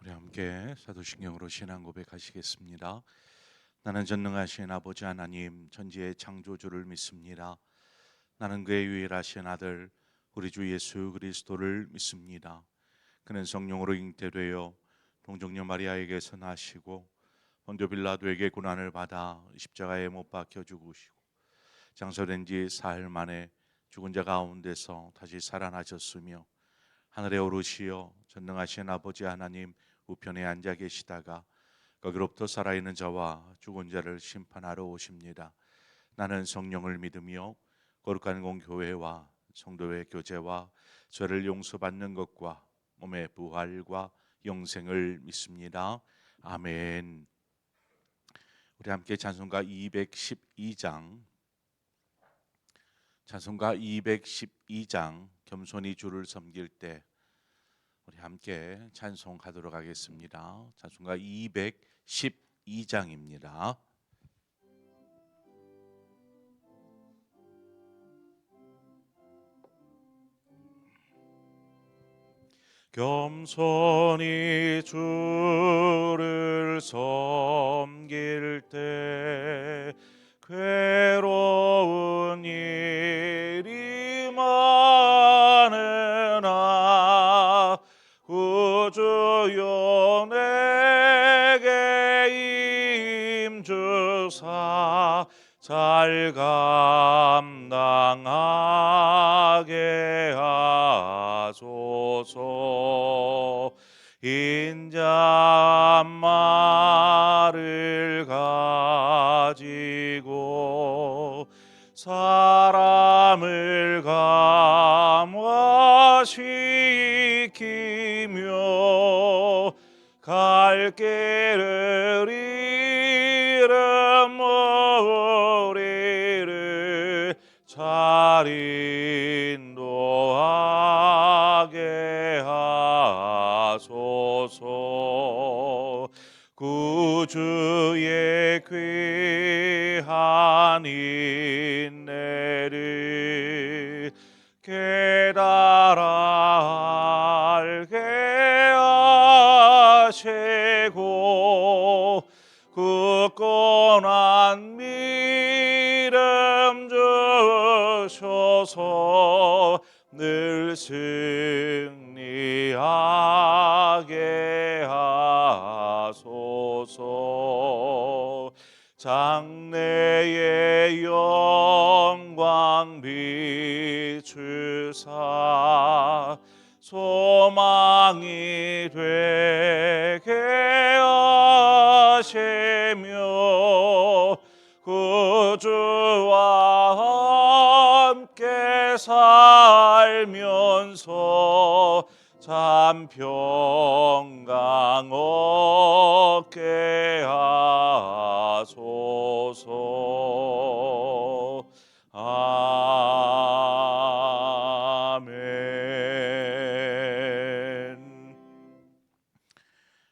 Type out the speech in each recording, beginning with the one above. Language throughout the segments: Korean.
우리 함께 사도신경으로 신앙 고백하시겠습니다. 나는 전능하신 아버지 하나님 천지의 창조주를 믿습니다. 나는 그의 유일하신 아들 우리 주 예수 그리스도를 믿습니다. 그는 성령으로 잉태되어 동정녀 마리아에게서 나시고 본교 빌라도에게 고난을 받아 십자가에 못 박혀 죽으시고 장사된 지 사흘 만에 죽은 자 가운데서 다시 살아나셨으며 하늘에 오르시어 전능하신 아버지 하나님 우편에 앉아 계시다가 거기로부터 살아있는 자와 죽은 자를 심판하러 오십니다. 나는 성령을 믿으며 거룩한 공교회와 성도의 교제와 죄를 용서받는 것과 몸의 부활과 영생을 믿습니다. 아멘. 우리 함께 찬송가 212장 겸손히 주를 섬길 때 우리 함께 찬송하도록 하겠습니다. 찬송가 212장입니다. 겸손히 주를 섬길 때 괴로운 일이 많으나 구주여 내게 임주사 잘 감당하게 하소서. 인자말을 가지고 사람을 감화시키며 갈 길을 잃어버리를 잘 인도하게 하소서. 구주의 귀한 인내를 깨달아 알게 하시고 굳건한 믿음 주셔서 늘 승리하게 하소서. 장래의 영광 비추사 소망이 되게 하시며 구주와 함께 살면서 참 평강 얻게 하소서. 아멘.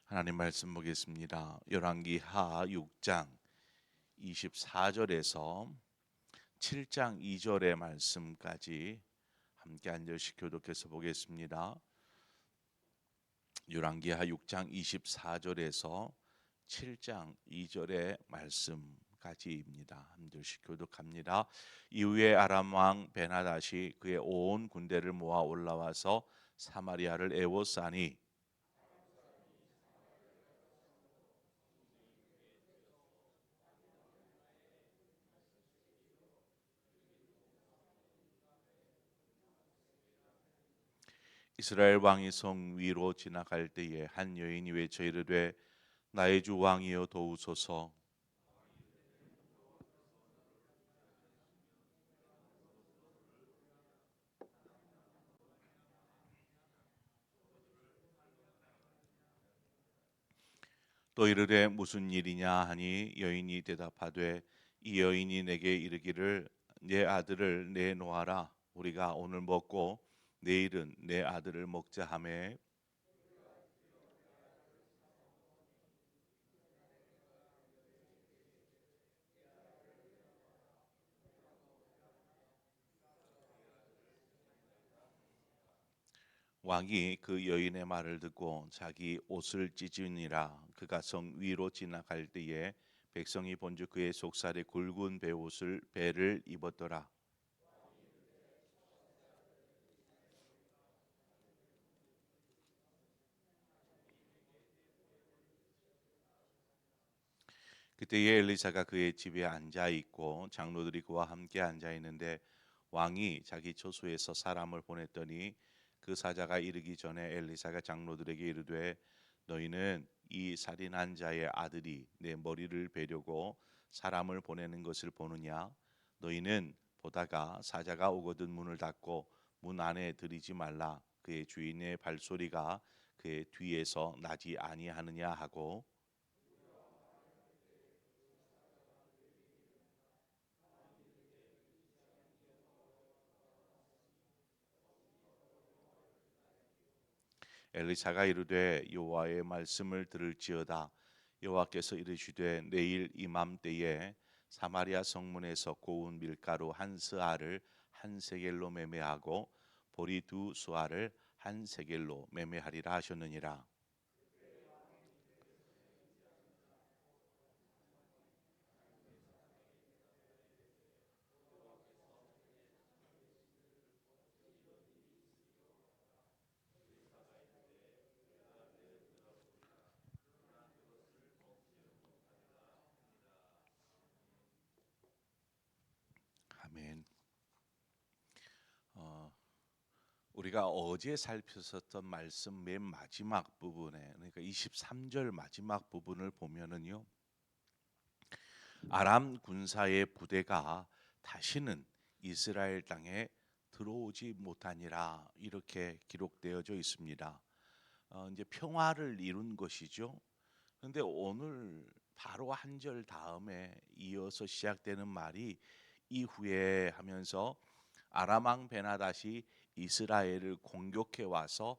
하나님 말씀 보겠습니다. 열왕기하 6장 24절에서 7장 2절의 말씀까지 함께 한 절씩 교독해서 보겠습니다. 열왕기하 6장 24절에서 7장 2절의 말씀까지입니다. 한 절씩 교독합니다. 이후에 아람 왕 베나닷이 그의 온 군대를 모아 올라와서 사마리아를 에워싸니 이스라엘 왕이 성 위로 지나갈 때에 한 여인이 외쳐 이르되 나의 주 왕이여 도우소서. 또 이르되 무슨 일이냐 하니 여인이 대답하되 이 여인이 내게 이르기를 내 아들을 내놓아라. 우리가 오늘 먹고 내일은 내 아들을 먹자 하매 왕이 그 여인의 말을 듣고 자기 옷을 찢으니라. 그가 성 위로 지나갈 때에 백성이 본즉 그의 속살에 굵은 베옷을 배를 입었더라. 그때에 엘리사가 그의 집에 앉아 있고 장로들이 그와 함께 앉아 있는데 왕이 자기 처소에서 사람을 보냈더니 그 사자가 이르기 전에 엘리사가 장로들에게 이르되 너희는 이 살인한 자의 아들이 내 머리를 베려고 사람을 보내는 것을 보느냐? 너희는 보다가 사자가 오거든 문을 닫고 문 안에 들이지 말라. 그의 주인의 발소리가 그의 뒤에서 나지 아니하느냐 하고. 엘리사가 이르되 여호와의 말씀을 들을지어다. 여호와께서 이르시되 내일 이맘때에 사마리아 성문에서 고운 밀가루 한 스아를 한 세겔로 매매하고 보리 두 수아를 한 세겔로 매매하리라 하셨느니라. 아멘. 어, 우리가 어제 살폈었던 말씀 맨 마지막 부분에, 그러니까 23절 마지막 부분을 보면은요, 아람 군사의 부대가 다시는 이스라엘 땅에 들어오지 못하니라 이렇게 기록되어져 있습니다. 이제 평화를 이룬 것이죠. 그런데 오늘 바로 한 절 다음에 이어서 시작되는 말이 이후에 하면서 아람 왕 베나다시 이스라엘을 공격해 와서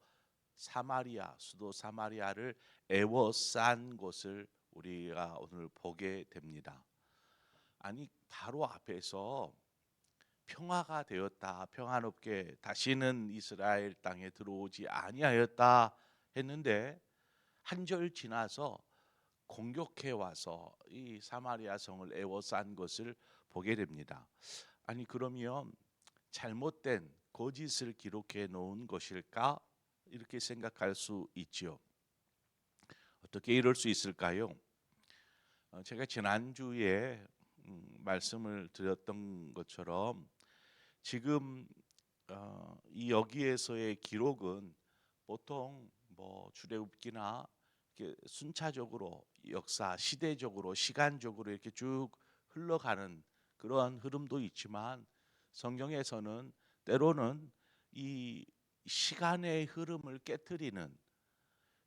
사마리아 수도 사마리아를 애워싼 것을 우리가 오늘 보게 됩니다. 아니 바로 앞에서 평화가 되었다, 평화롭게 다시는 이스라엘 땅에 들어오지 아니하였다 했는데 한 절 지나서 공격해 와서 이 사마리아 성을 에워싼 것을 보게 됩니다. 아니 그러면 잘못된 거짓을 기록해 놓은 것일까? 이렇게 생각할 수 있지요. 어떻게 이럴 수 있을까요? 제가 지난주에 말씀을 드렸던 것처럼 지금 이 여기에서의 기록은 보통 뭐 출애굽기나 이렇게 순차적으로 역사 시대적으로 시간적으로 이렇게 쭉 흘러가는 그러한 흐름도 있지만 성경에서는 때로는 이 시간의 흐름을 깨뜨리는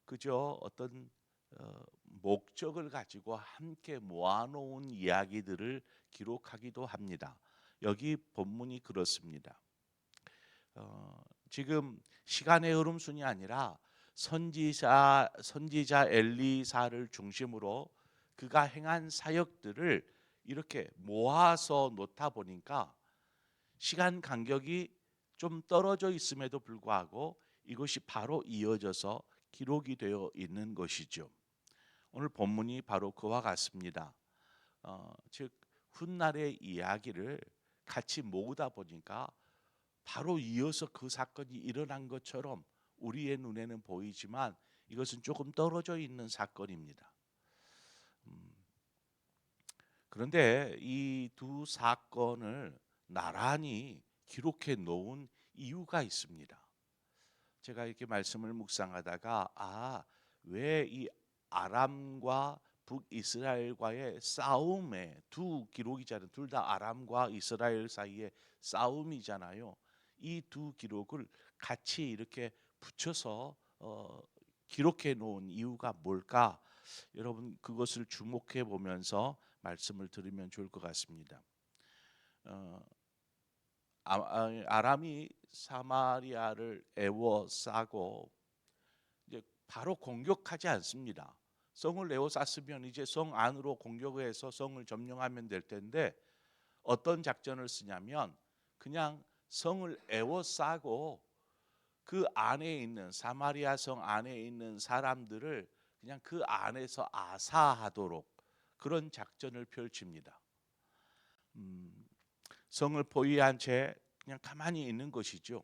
그저 어떤 목적을 가지고 함께 모아놓은 이야기들을 기록하기도 합니다. 여기 본문이 그렇습니다. 지금 시간의 흐름순이 아니라 선지자 엘리사를 중심으로 그가 행한 사역들을 이렇게 모아서 놓다 보니까 시간 간격이 좀 떨어져 있음에도 불구하고 이것이 바로 이어져서 기록이 되어 있는 것이죠. 오늘 본문이 바로 그와 같습니다. 즉 훗날의 이야기를 같이 모으다 보니까 바로 이어서 그 사건이 일어난 것처럼 우리의 눈에는 보이지만 이것은 조금 떨어져 있는 사건입니다. 그런데 이 두 사건을 나란히 기록해 놓은 이유가 있습니다. 제가 이렇게 말씀을 묵상하다가 왜 이 아람과 북이스라엘과의 싸움에 두 기록이잖아요. 둘 다 아람과 이스라엘 사이의 싸움이잖아요. 이 두 기록을 같이 이렇게 붙여서 기록해 놓은 이유가 뭘까? 여러분 그것을 주목해 보면서 말씀을 들으면 좋을 것 같습니다. 어, 아람이 사마리아를 애워싸고 이제 바로 공격하지 않습니다. 성을 에워쌌으면 이제 성 안으로 공격해서 성을 점령하면 될 텐데 어떤 작전을 쓰냐면 그냥 성을 에워싸고 그 안에 있는 사마리아 성 안에 있는 사람들을 그냥 그 안에서 아사하도록 그런 작전을 펼칩니다. 음, 성을 포위한 채 그냥 가만히 있는 것이죠.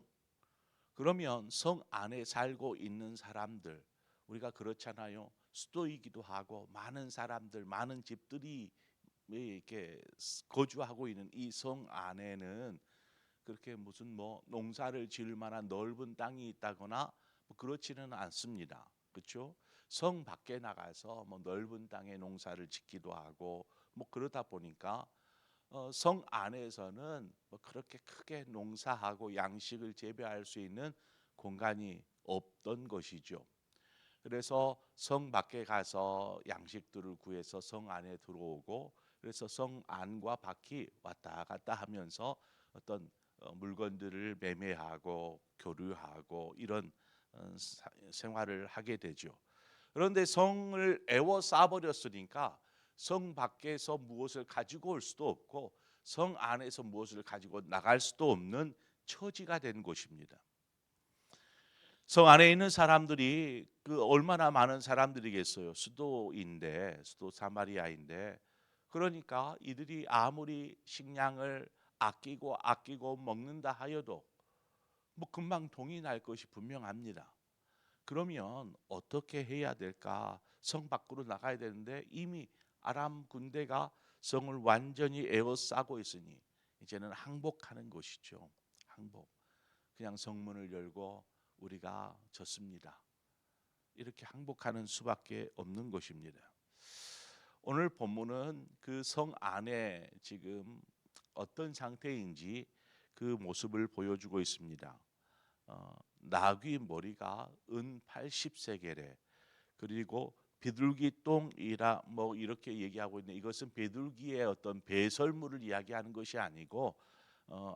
그러면 성 안에 살고 있는 사람들, 우리가 그렇잖아요. 수도이기도 하고 많은 사람들, 많은 집들이 이렇게 거주하고 있는 이 성 안에는 그렇게 무슨 뭐 농사를 지을 만한 넓은 땅이 있다거나 뭐 그렇지는 않습니다. 그렇죠? 성 밖에 나가서 뭐 넓은 땅에 농사를 짓기도 하고 뭐 그러다 보니까 성 안에서는 뭐 그렇게 크게 농사하고 양식을 재배할 수 있는 공간이 없던 것이죠. 그래서 성 밖에 가서 양식들을 구해서 성 안에 들어오고, 그래서 성 안과 밖이 왔다 갔다 하면서 어떤 물건들을 매매하고 교류하고 이런 생활을 하게 되죠. 그런데 성을 에워싸 버렸으니까 성 밖에서 무엇을 가지고 올 수도 없고 성 안에서 무엇을 가지고 나갈 수도 없는 처지가 된 것입니다. 성 안에 있는 사람들이 그 얼마나 많은 사람들이겠어요. 수도인데, 수도 사마리아인데, 그러니까 이들이 아무리 식량을 아끼고 먹는다 하여도 뭐 금방 동이 날 것이 분명합니다. 그러면 어떻게 해야 될까? 성 밖으로 나가야 되는데 이미 아람 군대가 성을 완전히 에워싸고 있으니 이제는 항복하는 것이죠. 항복. 그냥 성문을 열고 우리가 졌습니다. 이렇게 항복하는 수밖에 없는 것입니다. 오늘 본문은 그 성 안에 지금 어떤 상태인지 그 모습을 보여주고 있습니다. 나귀 머리가 은 80세겔에, 그리고 비둘기 똥이라 뭐 이렇게 얘기하고 있는데, 이것은 비둘기의 어떤 배설물을 이야기하는 것이 아니고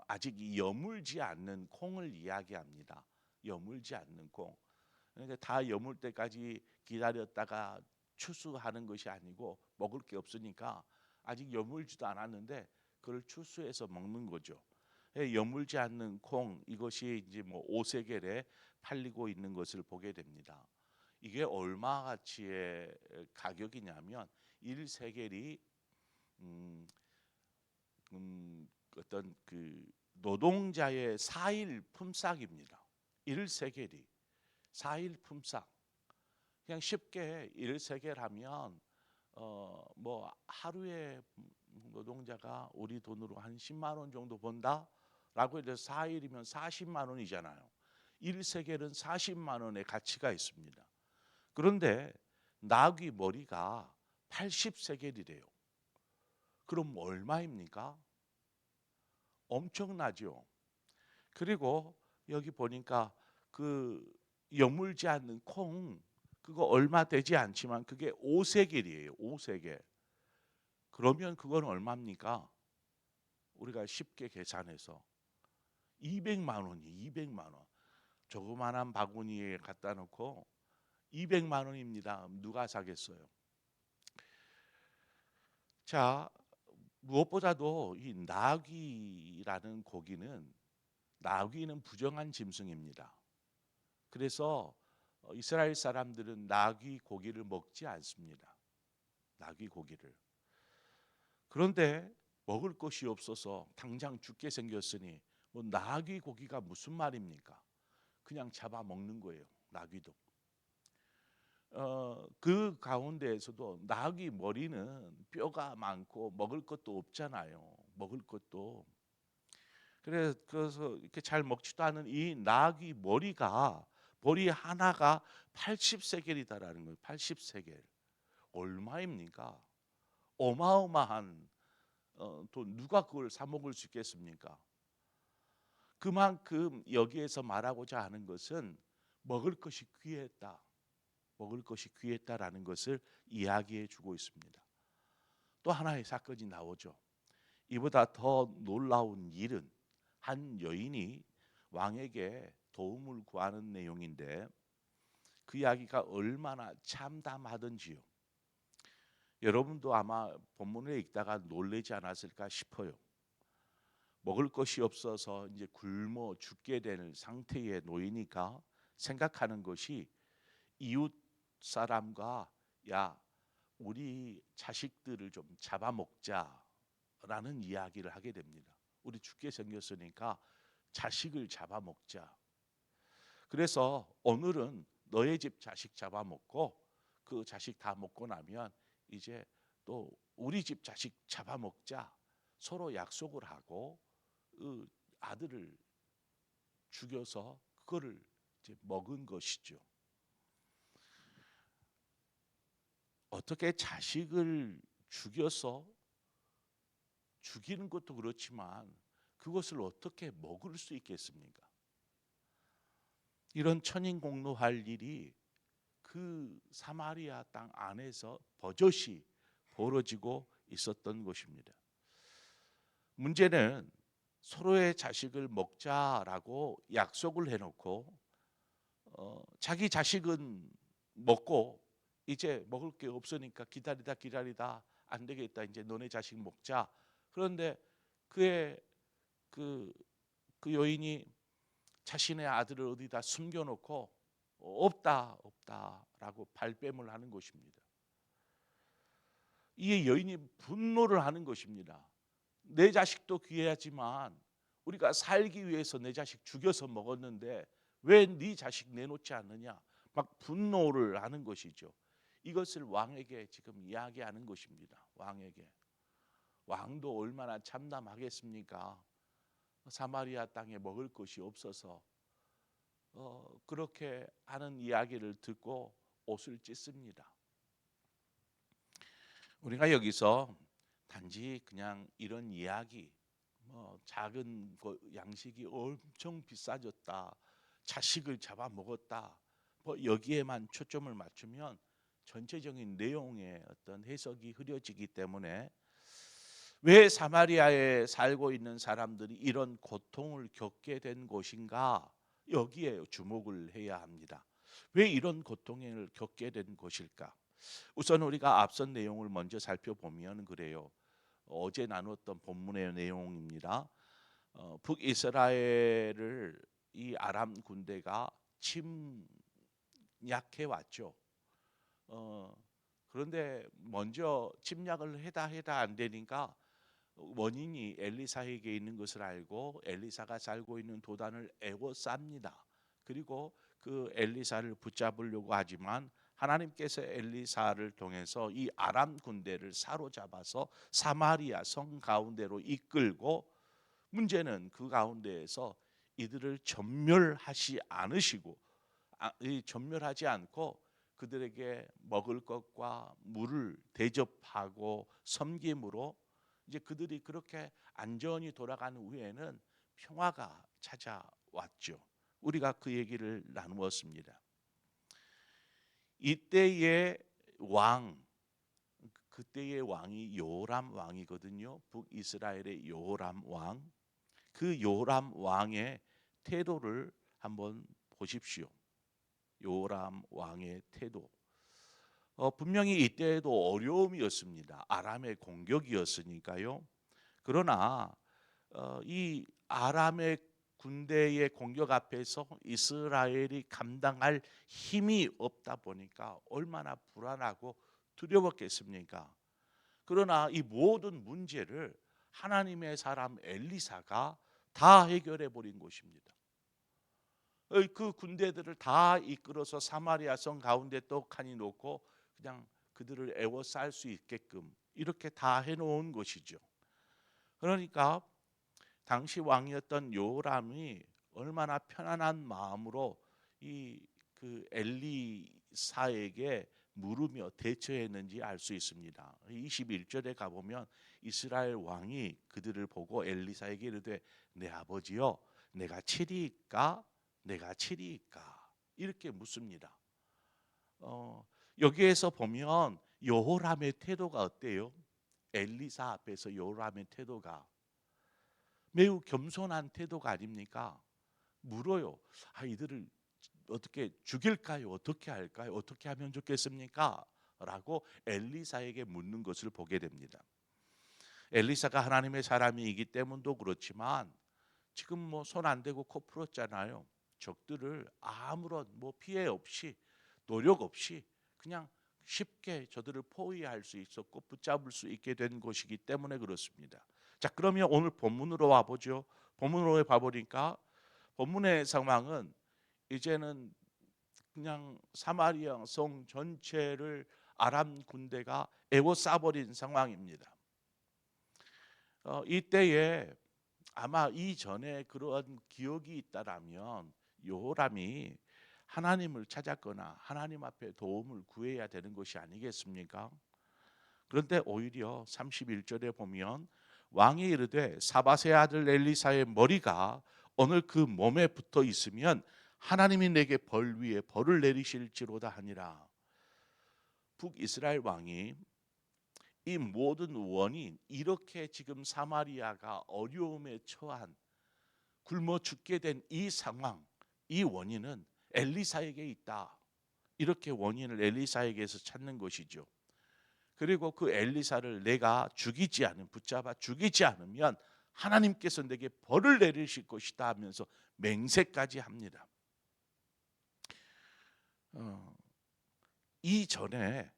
아직 여물지 않는 콩을 이야기합니다. 여물지 않는 콩. 그러니까 다 여물 때까지 기다렸다가 추수하는 것이 아니고 먹을 게 없으니까 아직 여물지도 않았는데 그걸 추수해서 먹는 거죠. 여물지 않는 콩, 이것이 이제 뭐 5세겔에 팔리고 있는 것을 보게 됩니다. 이게 얼마 가치의 가격이냐면 1세겔이 어떤 그 노동자의 4일 품삯입니다. 1세겔이 4일 품삯. 그냥 쉽게 1세겔 하면 뭐 하루에 노동자가 우리 돈으로 한 10만 원 정도 번다라고 해서 4일이면 40만 원이잖아요. 1세겔은 40만 원의 가치가 있습니다. 그런데 나귀 머리가 80세겔이래요. 그럼 얼마입니까? 엄청나죠. 그리고 여기 보니까 그 여물지 않는 콩, 그거 얼마 되지 않지만 그게 5세겔이에요. 5세겔. 그러면 그건 얼마입니까? 우리가 쉽게 계산해서 200만 원이 200만 원. 조그만한 바구니에 갖다 놓고 200만 원입니다. 누가 사겠어요? 자, 무엇보다도 이 나귀는 부정한 짐승입니다. 그래서 이스라엘 사람들은 나귀 고기를 먹지 않습니다. 나귀 고기를. 그런데 먹을 것이 없어서 당장 죽게 생겼으니 뭐 나귀 고기가 무슨 말입니까? 그냥 잡아 먹는 거예요. 나귀도. 그 가운데에서도 나귀 머리는 뼈가 많고 먹을 것도 없잖아요. 먹을 것도. 그래서 이렇게 잘 먹지도 않은 이 나귀 머리 하나가 80세겔이다라는 거예요. 80세겔. 얼마입니까? 어마어마한 돈. 누가 그걸 사 먹을 수 있겠습니까? 그만큼 여기에서 말하고자 하는 것은 먹을 것이 귀했다. 먹을 것이 귀했다라는 것을 이야기해 주고 있습니다. 또 하나의 사건이 나오죠. 이보다 더 놀라운 일은 한 여인이 왕에게 도움을 구하는 내용인데, 그 이야기가 얼마나 참담하던지요. 여러분도 아마 본문을 읽다가 놀라지 않았을까 싶어요. 먹을 것이 없어서 이제 굶어 죽게 될 상태에 놓이니까 생각하는 것이 이웃 사람과 야 우리 자식들을 좀 잡아먹자라는 이야기를 하게 됩니다. 우리 죽게 생겼으니까 자식을 잡아먹자. 그래서 오늘은 너의 집 자식 잡아먹고 그 자식 다 먹고 나면 이제 또 우리 집 자식 잡아먹자. 서로 약속을 하고 그 아들을 죽여서 그거를 이제 먹은 것이죠. 어떻게 자식을 죽여서 죽이는 것도 그렇지만 그것을 어떻게 먹을 수 있겠습니까? 이런 천인공노할 일이 그 사마리아 땅 안에서 버젓이 벌어지고 있었던 것입니다. 문제는 서로의 자식을 먹자라고 약속을 해놓고 자기 자식은 먹고 이제 먹을 게 없으니까 기다리다 안 되겠다 이제 너네 자식 먹자. 그런데 그의 그 여인이 자신의 아들을 어디다 숨겨놓고 없다라고 발뺌을 하는 것입니다. 이 여인이 분노를 하는 것입니다. 내 자식도 귀하지만 우리가 살기 위해서 내 자식 죽여서 먹었는데 왜 네 자식 내놓지 않느냐 막 분노를 하는 것이죠. 이것을 왕에게 지금 이야기하는 것입니다. 왕에게. 왕도 얼마나 참담하겠습니까? 사마리아 땅에 먹을 것이 없어서 그렇게 하는 이야기를 듣고 옷을 찢습니다. 우리가 여기서 단지 그냥 이런 이야기, 작은 양식이 엄청 비싸졌다, 자식을 잡아먹었다, 여기에만 초점을 맞추면 전체적인 내용의 어떤 해석이 흐려지기 때문에 왜 사마리아에 살고 있는 사람들이 이런 고통을 겪게 된 것인가 여기에 주목을 해야 합니다. 왜 이런 고통을 겪게 된 것일까? 우선 우리가 앞선 내용을 먼저 살펴보면 그래요. 어제 나눴던 본문의 내용입니다. 북이스라엘을 이 아람 군대가 침략해 왔죠. 그런데 먼저 침략을 해다 안 되니까 원인이 엘리사에게 있는 것을 알고 엘리사가 살고 있는 도단을 에워쌉니다. 그리고 그 엘리사를 붙잡으려고 하지만 하나님께서 엘리사를 통해서 이 아람 군대를 사로잡아서 사마리아 성 가운데로 이끌고 문제는 그 가운데에서 이들을 전멸하지 않으시고 전멸하지 않고 그들에게 먹을 것과 물을 대접하고 섬김으로 이제 그들이 그렇게 안전히 돌아간 후에는 평화가 찾아왔죠. 우리가 그 얘기를 나누었습니다. 이때의 그때의 왕이 요람 왕이거든요. 북이스라엘의 요람 왕. 그 요람 왕의 태도를 한번 보십시오. 요람 왕의 태도. 분명히 이때에도 어려움이었습니다. 아람의 공격이었으니까요. 그러나 이 아람의 군대의 공격 앞에서 이스라엘이 감당할 힘이 없다 보니까 얼마나 불안하고 두려웠겠습니까? 그러나 이 모든 문제를 하나님의 사람 엘리사가 다 해결해 버린 것입니다. 그 군대들을 다 이끌어서 사마리아 성 가운데 떡하니 놓고 그냥 그들을 애워쌀 수 있게끔 이렇게 다 해놓은 것이죠. 그러니까 당시 왕이었던 요람이 얼마나 편안한 마음으로 그 엘리사에게 물으며 대처했는지 알 수 있습니다. 21절에 가보면 이스라엘 왕이 그들을 보고 엘리사에게 이르되 내 아버지여 내가 치리이까 이렇게 묻습니다. 여기에서 보면 여호람의 태도가 어때요? 엘리사 앞에서 여호람의 태도가 매우 겸손한 태도가 아닙니까? 물어요. 이들을 어떻게 죽일까요? 어떻게 할까요? 어떻게 하면 좋겠습니까? 라고 엘리사에게 묻는 것을 보게 됩니다. 엘리사가 하나님의 사람이기 때문도 그렇지만 지금 뭐 손 안 대고 코 풀었잖아요. 적들을 아무런 뭐 피해 없이 노력 없이 그냥 쉽게 저들을 포위할 수 있었고 붙잡을 수 있게 된 것이기 때문에 그렇습니다. 자, 그러면 오늘 본문으로 와 보죠. 본문으로 와 보니까 본문의 상황은 이제는 그냥 사마리아 성 전체를 아람 군대가 에워싸버린 상황입니다. 이때에 아마 이전에 그런 기억이 있다라면 여호람이 하나님을 찾았거나 하나님 앞에 도움을 구해야 되는 것이 아니겠습니까? 그런데 오히려 31절에 보면 왕이 이르되 사밧의 아들 엘리사의 머리가 오늘 그 몸에 붙어 있으면 하나님이 내게 벌 위에 벌을 내리실지로다 하니라. 북이스라엘 왕이 이 모든 원인, 이렇게 지금 사마리아가 어려움에 처한 굶어 죽게 된 이 상황, 이 원인은 엘리사에게 있다. 이렇게 원인을 엘리사에게서 찾는 것이죠. 그리고 그 엘리사를 내가 붙잡아 죽이지 않으면 하나님께서 내게 벌을 내리실 것이다 하면서 맹세까지 합니다. 이전에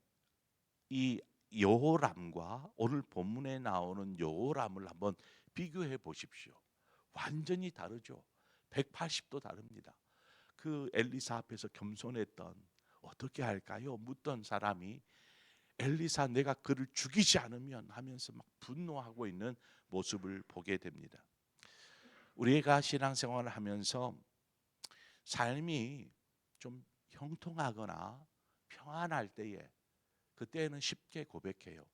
이 여호람과 오늘 본문에 나오는 여호람을 한번 비교해 보십시오. 완전히 다르죠. 180도 다릅니다. 그 엘리사 앞에서 겸손했던, 어떻게 할까요? 묻던 사람이 엘리사 내가 그를 죽이지 않으면 하면서 막 분노하고 있는 모습을 보게 됩니다. 우리가 신앙생활을 하면서 삶이 좀 형통하거나 평안할 때에, 그때는 쉽게 고백해요.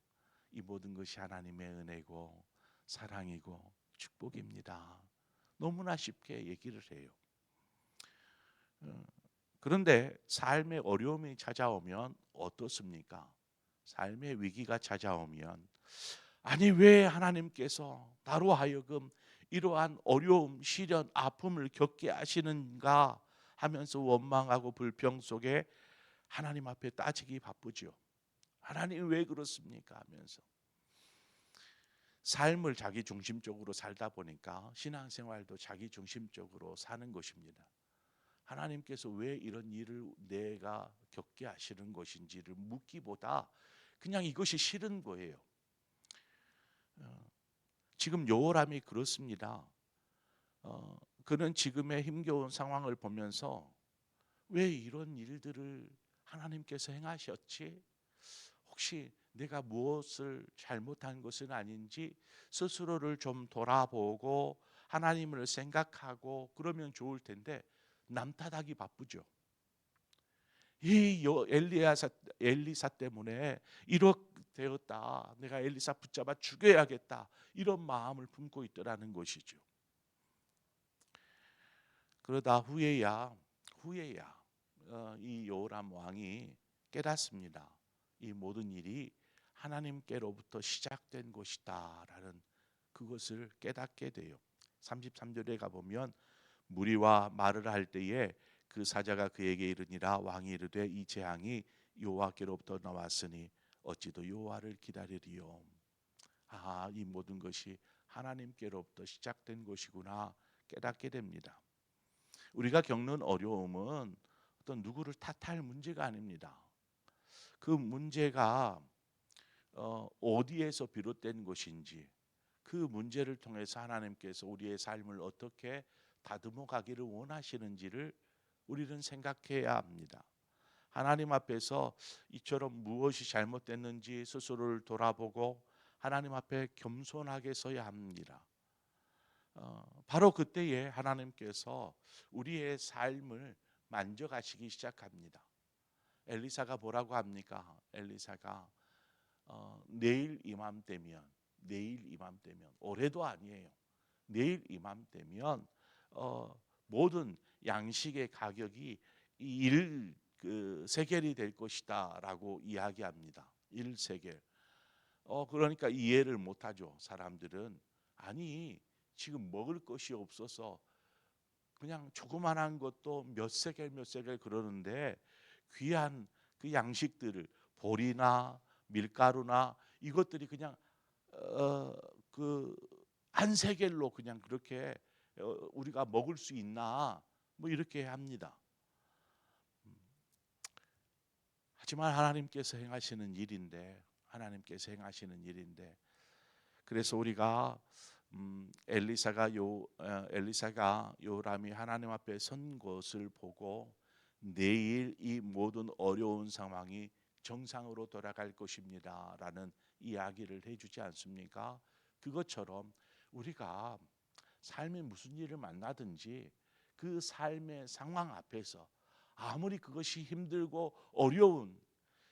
이 모든 것이 하나님의 은혜고 사랑이고 축복입니다. 너무나 쉽게 얘기를 해요. 그런데 삶의 어려움이 찾아오면 어떻습니까? 삶의 위기가 찾아오면 아니 왜 하나님께서 나로 하여금 이러한 어려움, 시련, 아픔을 겪게 하시는가 하면서 원망하고 불평 속에 하나님 앞에 따지기 바쁘죠. 하나님 왜 그렇습니까 하면서 삶을 자기 중심적으로 살다 보니까 신앙생활도 자기 중심적으로 사는 것입니다. 하나님께서 왜 이런 일을 내가 겪게 하시는 것인지를 묻기보다 그냥 이것이 싫은 거예요. 지금 여호람이 그렇습니다. 그는 지금의 힘겨운 상황을 보면서 왜 이런 일들을 하나님께서 행하셨지? 혹시 내가 무엇을 잘못한 것은 아닌지 스스로를 좀 돌아보고 하나님을 생각하고 그러면 좋을 텐데 남 탓하기 바쁘죠. 이 엘리사 때문에 이렇게 되었다. 내가 엘리사 붙잡아 죽여야겠다. 이런 마음을 품고 있더라는 것이죠. 그러다 후에야 이 요람 왕이 깨닫습니다. 이 모든 일이 하나님께로부터 시작된 것이다라는 그것을 깨닫게 돼요. 33절에 가보면 무리와 말을 할 때에 그 사자가 그에게 이르니라. 왕이 이르되 이 재앙이 여호와께로부터 나왔으니 어찌도 여호와를 기다리리요. 이 모든 것이 하나님께로부터 시작된 것이구나 깨닫게 됩니다. 우리가 겪는 어려움은 어떤 누구를 탓할 문제가 아닙니다. 그 문제가 어디에서 비롯된 것인지, 그 문제를 통해서 하나님께서 우리의 삶을 어떻게 다듬어 가기를 원하시는지를 우리는 생각해야 합니다. 하나님 앞에서 이처럼 무엇이 잘못됐는지 스스로를 돌아보고 하나님 앞에 겸손하게 서야 합니다. 바로 그때에 하나님께서 우리의 삶을 만져가시기 시작합니다. 엘리사가 뭐라고 합니까? 엘리사가 내일 이맘때면 올해도 아니에요. 내일 이맘때면 모든 양식의 가격이 그 세겔이 될 것이다라고 이야기합니다. 1세겔. 그러니까 이해를 못하죠. 사람들은 아니 지금 먹을 것이 없어서 그냥 조그만한 것도 몇 세겔 그러는데 귀한 그 양식들을 보리나 밀가루나 이것들이 그냥 그 안세겔로 그냥 그렇게 우리가 먹을 수 있나 뭐 이렇게 합니다. 하지만 하나님께서 행하시는 일인데 그래서 우리가 엘리사가 요람이 하나님 앞에 선 것을 보고 내일 이 모든 어려운 상황이 정상으로 돌아갈 것입니다라는 이야기를 해주지 않습니까? 그것처럼 우리가 삶에 무슨 일을 만나든지 그 삶의 상황 앞에서 아무리 그것이 힘들고 어려운,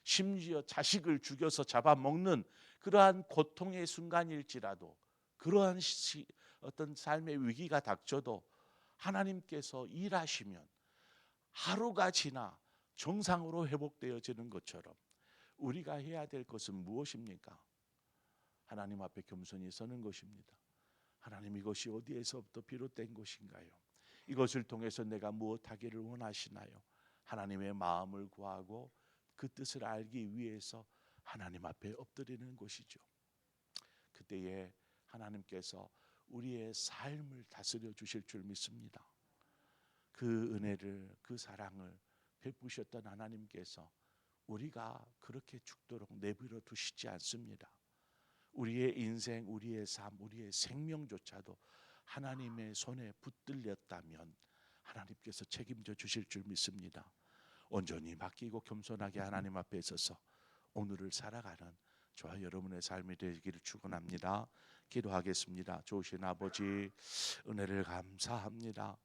심지어 자식을 죽여서 잡아먹는 그러한 고통의 순간일지라도, 그러한 어떤 삶의 위기가 닥쳐도 하나님께서 일하시면 하루가 지나 정상으로 회복되어지는 것처럼 우리가 해야 될 것은 무엇입니까? 하나님 앞에 겸손히 서는 것입니다. 하나님, 이것이 어디에서부터 비롯된 것인가요? 이것을 통해서 내가 무엇하기를 원하시나요? 하나님의 마음을 구하고 그 뜻을 알기 위해서 하나님 앞에 엎드리는 것이죠. 그때에 하나님께서 우리의 삶을 다스려 주실 줄 믿습니다. 그 은혜를, 그 사랑을 베푸셨던 하나님께서 우리가 그렇게 죽도록 내버려 두시지 않습니다. 우리의 인생, 우리의 삶, 우리의 생명조차도 하나님의 손에 붙들렸다면 하나님께서 책임져 주실 줄 믿습니다. 온전히 맡기고 겸손하게 하나님 앞에 서서 오늘을 살아가는 저와 여러분의 삶이 되기를 축원합니다. 기도하겠습니다. 좋으신 아버지, 은혜를 감사합니다.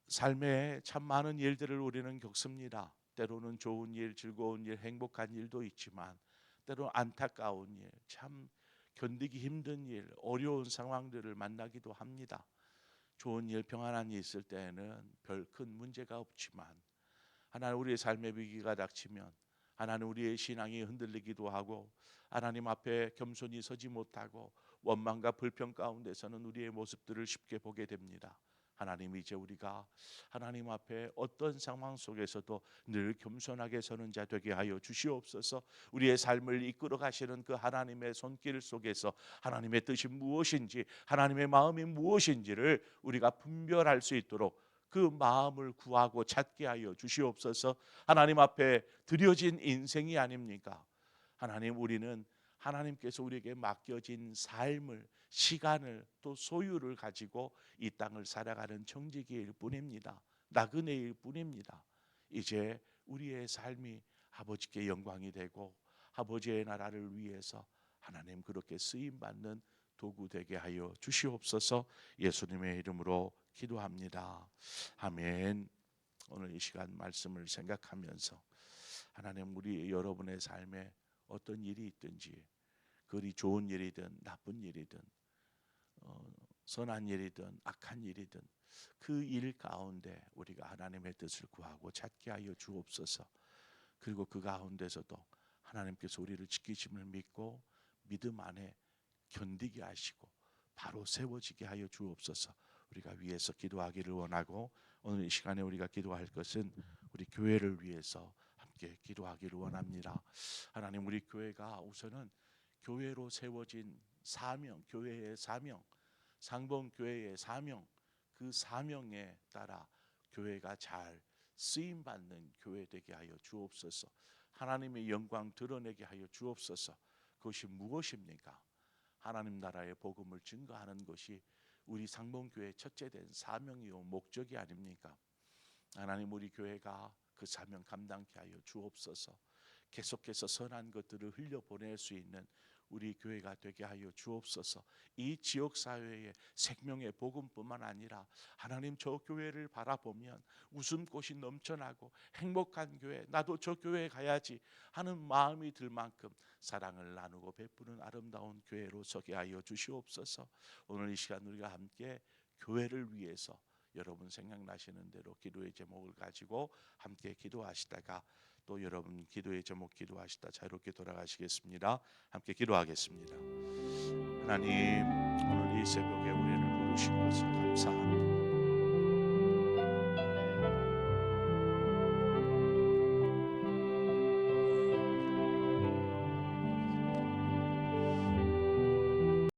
삶에 참 많은 일들을 우리는 겪습니다. 때로는 좋은 일, 즐거운 일, 행복한 일도 있지만 때로 안타까운 일, 참 견디기 힘든 일, 어려운 상황들을 만나기도 합니다. 좋은 일, 평안한 일 있을 때에는 별 큰 문제가 없지만 하나님, 우리의 삶의 위기가 닥치면 하나님, 우리의 신앙이 흔들리기도 하고 하나님 앞에 겸손히 서지 못하고 원망과 불평 가운데서는 우리의 모습들을 쉽게 보게 됩니다. 하나님, 이제 우리가 하나님 앞에 어떤 상황 속에서도 늘 겸손하게 서는 자 되게 하여 주시옵소서. 우리의 삶을 이끌어 가시는 그 하나님의 손길 속에서 하나님의 뜻이 무엇인지, 하나님의 마음이 무엇인지를 우리가 분별할 수 있도록 그 마음을 구하고 찾게 하여 주시옵소서. 하나님 앞에 드려진 인생이 아닙니까? 하나님, 우리는 하나님께서 우리에게 맡겨진 삶을, 시간을, 또 소유를 가지고 이 땅을 살아가는 청지기일 뿐입니다. 나그네일 뿐입니다. 이제 우리의 삶이 아버지께 영광이 되고 아버지의 나라를 위해서 하나님 그렇게 쓰임받는 도구 되게 하여 주시옵소서. 예수님의 이름으로 기도합니다. 아멘. 오늘 이 시간 말씀을 생각하면서 하나님, 우리 여러분의 삶에 어떤 일이 있든지, 그리 좋은 일이든 나쁜 일이든 선한 일이든 악한 일이든 그 일 가운데 우리가 하나님의 뜻을 구하고 찾게 하여 주옵소서. 그리고 그 가운데서도 하나님께서 우리를 지키심을 믿고 믿음 안에 견디게 하시고 바로 세워지게 하여 주옵소서. 우리가 위해서 기도하기를 원하고, 오늘 이 시간에 우리가 기도할 것은 우리 교회를 위해서 함께 기도하기를 원합니다. 하나님, 우리 교회가 우선은 교회로 세워진 사명, 교회의 사명, 상봉교회의 사명, 그 사명에 따라 교회가 잘 쓰임받는 교회 되게 하여 주옵소서. 하나님의 영광 드러내게 하여 주옵소서. 그것이 무엇입니까? 하나님 나라의 복음을 증거하는 것이 우리 상봉교회의 첫째된 사명이요 목적이 아닙니까? 하나님, 우리 교회가 그 사명 감당케 하여 주옵소서. 계속해서 선한 것들을 흘려보낼 수 있는 우리 교회가 되게 하여 주옵소서. 이 지역사회의 생명의 복음뿐만 아니라 하나님, 저 교회를 바라보면 웃음꽃이 넘쳐나고 행복한 교회, 나도 저 교회에 가야지 하는 마음이 들 만큼 사랑을 나누고 베푸는 아름다운 교회로 서게 하여 주시옵소서. 오늘 이 시간 우리가 함께 교회를 위해서 여러분 생각나시는 대로 기도의 제목을 가지고 함께 기도하시다가 또 여러분 기도의 제목 기도하시다 자유롭게 돌아가시겠습니다. 함께 기도하겠습니다. 하나님, 오늘 이 새벽에 우리를 부르신 것을 감사합니다.